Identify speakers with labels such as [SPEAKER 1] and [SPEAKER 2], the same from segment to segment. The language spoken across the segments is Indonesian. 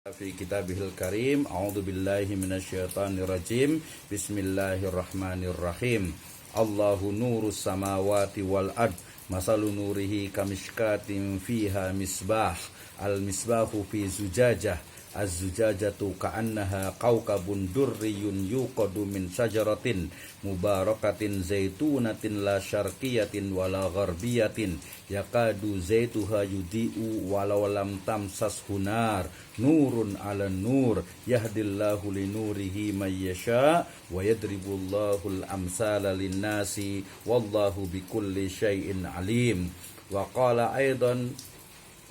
[SPEAKER 1] Fi kitabihil karim. A'udzu billahi minasyaitonir rajim. Bismillahirrahmanirrahim. Allahu nurus samawati wal ard. Masalu nurihi kamishkatin fiha misbah. Al misbahu fi zujajah. Az-zujajatu ka'annaha kawkabun durriyun yuqadu min syajaratin mubarakatin zaitunatin la syarqiyatin wala gharbiyatin yakadu zaituha yudi'u walau lam tamsas hunar nurun ala nur yahdillahu linurihi may yasha wa yadribullahu al-amsala linnasi wallahu bikulli syai'in alim. Wa qala aidan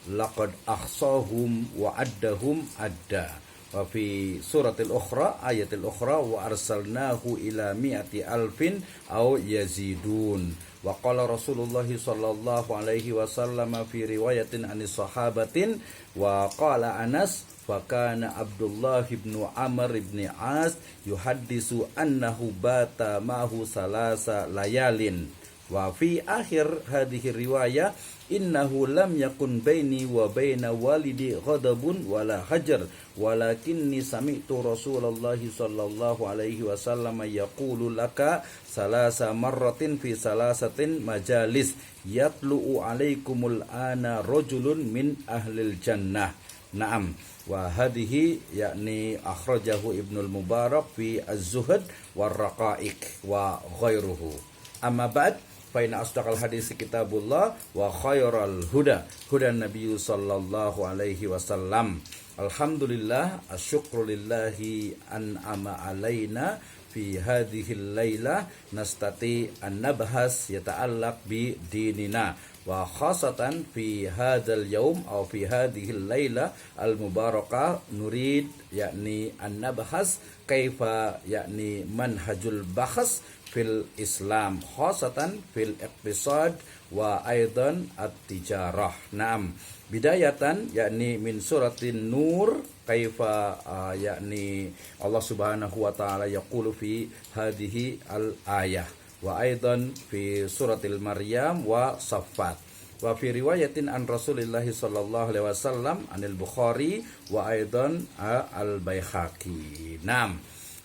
[SPEAKER 1] laqad ahsahum wa addahum adda. Wa fi suratil ukhra ayatil ukhra wa arsalnahu ila mi'ati alfin aw yazidun. Wa qala Rasulullah sallallahu alaihi wasallam fi riwayatin anis sahabatin wa qala Anas fa kana Abdullah ibn Amr ibn As yuhaddisu annahu bata ma'hu salasa layalin. Wa fi akhir hadhihi riwayah innahu lam yakun baini wa baina walidi ghadabun wala hajar walakinni sami'tu Rasulullah sallallahu alaihi wasallam yaqulu laka salasa marratin fi salasatin majalis yatlu'u alaikumul ana rajulun min ahlil jannah. Naam. Wa hadhihi yakni akhrajahu Ibnul Mubarak fi Az-Zuhd war Raqaiq wa ghairuhu. Amma ba'd fa inna asdaqal hadis kitabullah wa khairal huda hudan nabiyyu sallallahu alaihi wasallam. Alhamdulillah asyukrulillahi an'ama alaina fi hadhihi al-laila nastati an nabhas yata'allaq bi dinina wa khasatan fi hadzal yaum aw fi hadhihi al-laila al-mubarakah nurid yakni an nabhas kaifa yakni manhajul bahas fil Islam khasatan fil iqtisad wa aidan at-tijarah. Naam. Bidayatan yakni min suratin Nur kaifa yakni Allah Subhanahu wa taala yaqulu fi hadhihi al-ayah wa aidan fi suratil Maryam wa Saffat. Wa fi riwayatin an Rasulillah sallallahu alaihi wasallam anil Bukhari wa aidan al-Baihaqi. Naam.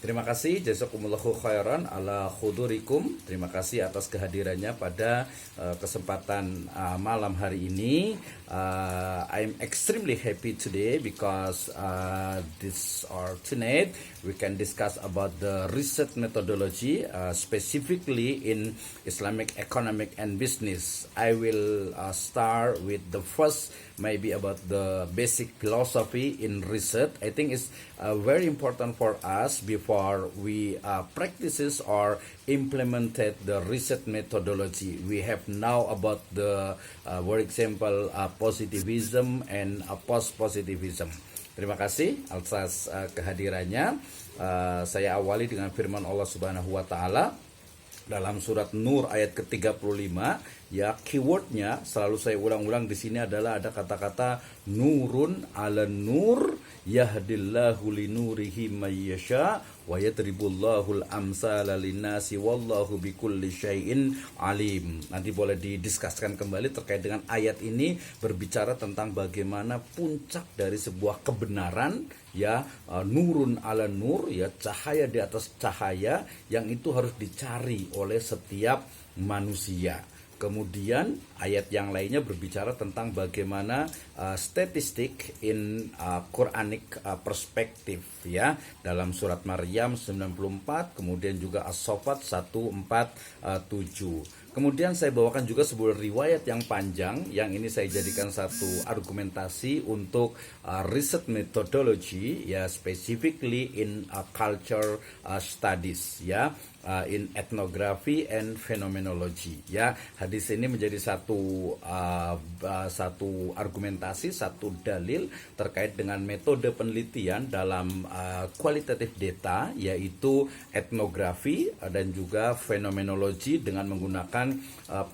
[SPEAKER 1] Terima kasih jazakumullahu khairan ala khudurikum. Terima kasih atas kehadirannya pada kesempatan malam hari ini. I'm extremely happy today because tonight we can discuss about the research methodology specifically in Islamic economic and business. I will start with the first maybe about the basic philosophy in research. I think it's very important for us before we practices or implemented the research methodology. We have now about the for example positivism and post-positivism. Terima kasih atas kehadirannya. Saya awali dengan firman Allah Subhanahu wa taala dalam surat Nur ayat ke-35, ya, keywordnya selalu saya ulang-ulang di sini adalah ada kata-kata nurun ala nur yahdillahu linurihi may yasha wa yadribullahul amsala linnasi wallahu bikulli syai'in alim. Nanti boleh didiskuskan kembali terkait dengan ayat ini, berbicara tentang bagaimana puncak dari sebuah kebenaran, ya, nurun ala nur, ya, cahaya di atas cahaya yang itu harus dicari oleh setiap manusia. Kemudian ayat yang lainnya berbicara tentang bagaimana statistik in Quranic perspektif, ya, dalam surat Maryam 94, kemudian juga As-Saffat 147. Kemudian saya bawakan juga sebuah riwayat yang panjang, yang ini saya jadikan satu argumentasi untuk research methodology, ya, specifically in culture studies, ya, in ethnography and phenomenology, ya. Hadis ini menjadi satu argumentasi, satu dalil terkait dengan metode penelitian dalam qualitative data, yaitu etnografi dan juga fenomenologi dengan menggunakan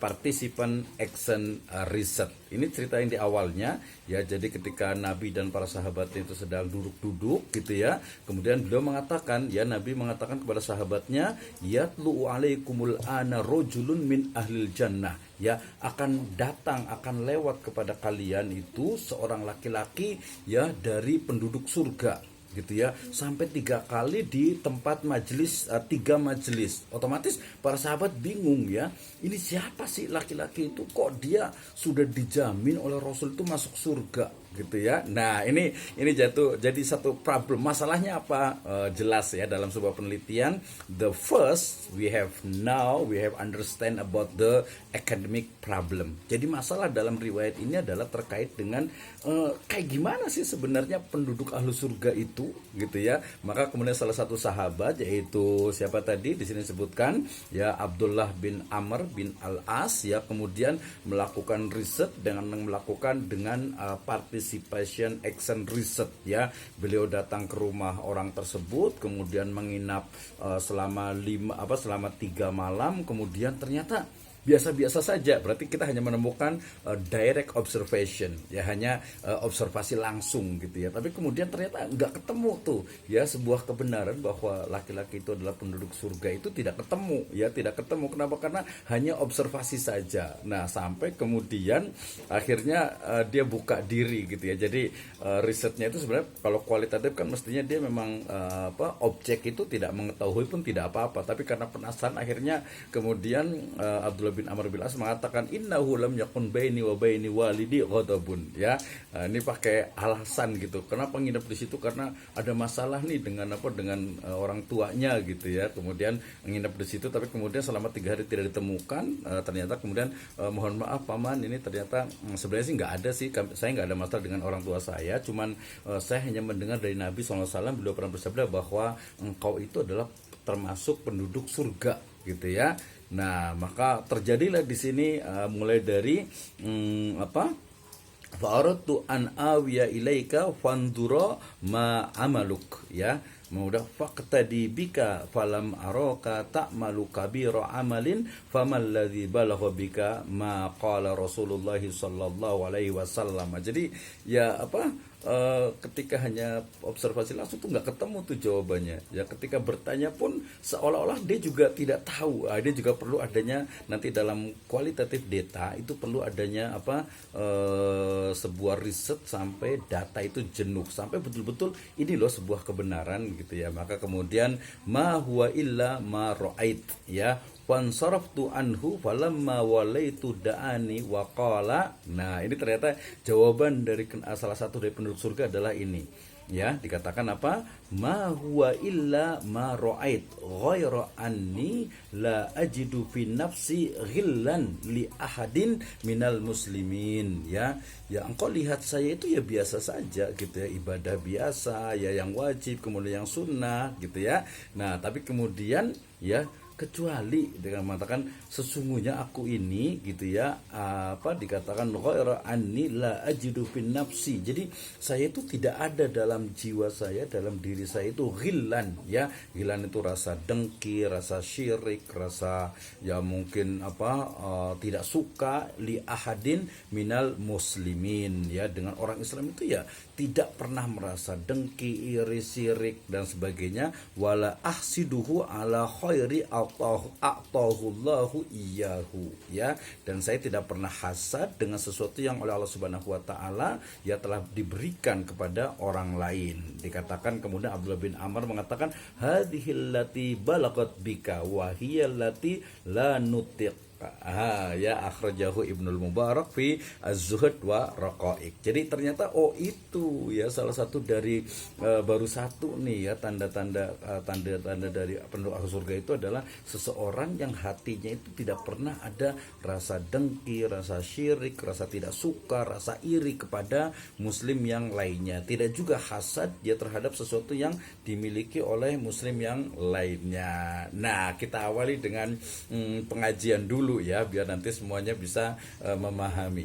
[SPEAKER 1] participant action research. Ini cerita yang di awalnya ya. Jadi ketika Nabi dan para sahabatnya itu sedang duduk-duduk gitu ya. Kemudian beliau mengatakan, ya Nabi mengatakan kepada sahabatnya, yatlu alaikumul ana rojulun min ahlil jannah. Ya, akan datang, akan lewat kepada kalian itu seorang laki-laki ya dari penduduk surga gitu ya, sampai 3 kali di tempat majelis, 3 majelis. Otomatis para sahabat bingung ya, ini siapa sih laki-laki itu, kok dia sudah dijamin oleh Rasul itu masuk surga gitu ya. Nah ini jadi satu problem. Masalahnya apa? Jelas ya dalam sebuah penelitian. The first we have understand about the academic problem. Jadi masalah dalam riwayat ini adalah terkait dengan kayak gimana sih sebenarnya penduduk ahlu surga itu gitu ya. Maka kemudian salah satu sahabat, yaitu siapa tadi di sini disebutkan ya, Abdullah bin Amr bin Al-As ya, kemudian melakukan riset dengan participation action research ya. Beliau datang ke rumah orang tersebut, kemudian menginap selama 3 malam, kemudian ternyata biasa-biasa saja. Berarti kita hanya menemukan direct observation ya, hanya observasi langsung gitu ya. Tapi kemudian ternyata nggak ketemu tuh ya sebuah kebenaran bahwa laki-laki itu adalah penduduk surga, itu tidak ketemu ya, tidak ketemu. Kenapa? Karena hanya observasi saja. Nah sampai kemudian akhirnya dia buka diri gitu ya. Jadi risetnya itu sebenarnya kalau kualitatif kan mestinya dia memang objek itu tidak mengetahui pun tidak apa-apa, tapi karena penasaran akhirnya kemudian Abdullah bin Amr bin As mengatakan, innahu lam yakun baini wa baini walidi ghadabun ya. Ini pakai alasan gitu. Kenapa nginep di situ? Karena ada masalah nih dengan orang tuanya gitu ya. Kemudian nginep di situ, tapi kemudian selama 3 hari tidak ditemukan. Ternyata kemudian mohon maaf paman, ini ternyata sebenarnya sih nggak ada sih, saya nggak ada masalah dengan orang tua saya. Cuman saya hanya mendengar dari Nabi SAW, beliau pernah bersabda bahwa engkau itu adalah termasuk penduduk surga gitu ya. Nah, maka terjadilah di sini mulai dari fa'aradtu an awiya ilaika fandura ma amaluk ya. Mudah faqtadi bika falam araka ta'malu kabira amalin famal ladzi balagha bika ma qala Rasulullah sallallahu alaihi wasallam. Jadi ya ketika hanya observasi langsung tuh nggak ketemu tuh jawabannya ya. Ketika bertanya pun seolah-olah dia juga tidak tahu. Dia juga perlu adanya nanti dalam kualitatif data itu perlu adanya sebuah riset sampai data itu jenuh, sampai betul-betul ini loh sebuah kebenaran gitu ya. Maka kemudian ma huwa illa ma ra'ait ya, fansaraftu anhu falamma walaitu da'ani wa qala. Nah ini ternyata jawaban dari salah satu dari penduduk surga adalah ini ya. Dikatakan apa? Ma huwa illa ma ra'ait ghaira anni la ajidu fi nafsi ghillan li ahadin minal muslimin ya. Ya engkau lihat saya itu ya biasa saja gitu ya, ibadah biasa ya, yang wajib kemudian yang sunnah gitu ya. Nah tapi kemudian ya, kecuali dengan mengatakan sesungguhnya aku ini gitu ya, dikatakan ghaira anni la ajidu fin nafsi. Jadi saya itu tidak ada dalam jiwa saya, dalam diri saya itu ghillan ya. Ghillan itu rasa dengki, rasa syirik, rasa ya mungkin tidak suka li ahadin minal muslimin ya, dengan orang Islam itu ya tidak pernah merasa dengki, iri, syirik dan sebagainya. Wala ahsiduhu ala khairi a'tahullahu iyyahu ya. Dan saya tidak pernah hasad dengan sesuatu yang oleh Allah Subhanahu wa taala ya telah diberikan kepada orang lain. Dikatakan kemudian Abdullah bin Amr mengatakan, hadhil lati balagat bika wa hiya lati la nutiq ya, akhrajahu Ibnul Mubarak fi Az-Zuhd wa Raqaiq. Jadi ternyata itu ya salah satu dari baru satu nih ya tanda-tanda dari penduduk ahli surga itu adalah seseorang yang hatinya itu tidak pernah ada rasa dengki, rasa syirik, rasa tidak suka, rasa iri kepada muslim yang lainnya, tidak juga hasad ya terhadap sesuatu yang dimiliki oleh muslim yang lainnya. Nah, kita awali dengan pengajian dulu ya, biar nanti semuanya bisa memahami.